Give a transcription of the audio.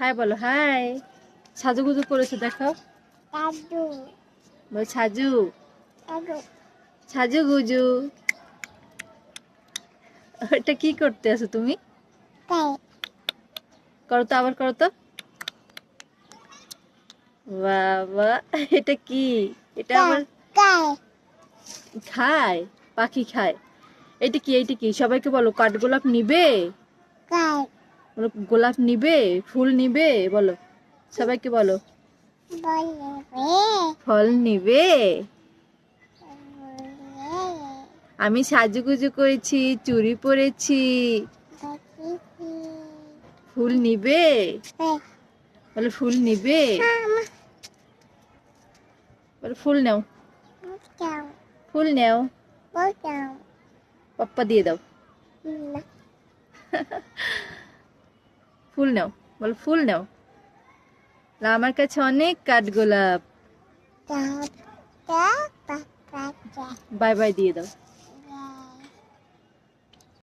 High বলো, high. সাজুগুজু করেছে দেখাও। বল সাজু, সাজুগুজু। এটা কি করতে আছো তুমি? করো তো, আবার করো তো। বাবা, এটা কি? এটা আবার খায়, পাখি খায়। এটা কি, এইটা কি? সবাইকে বলো, কাঠগোলাপ নিবে? বলো, গোলাপ নিবে, ফুল নিবে? বলো, সবাইকে বলো। ফল নিবে। আমি সাজুগুজু করেছি, চুড়ি পরেছি। ফুল নিবে? বলো ফুল নিবে। বলো ফুল নাও, ফুল নাও। পাপ্পা দিয়ে দাও। ফুল নাও, বলো ফুল নাও। আমার কাছে অনেক কাঠগোলাপ। বাই বাই দিয়ে দাও।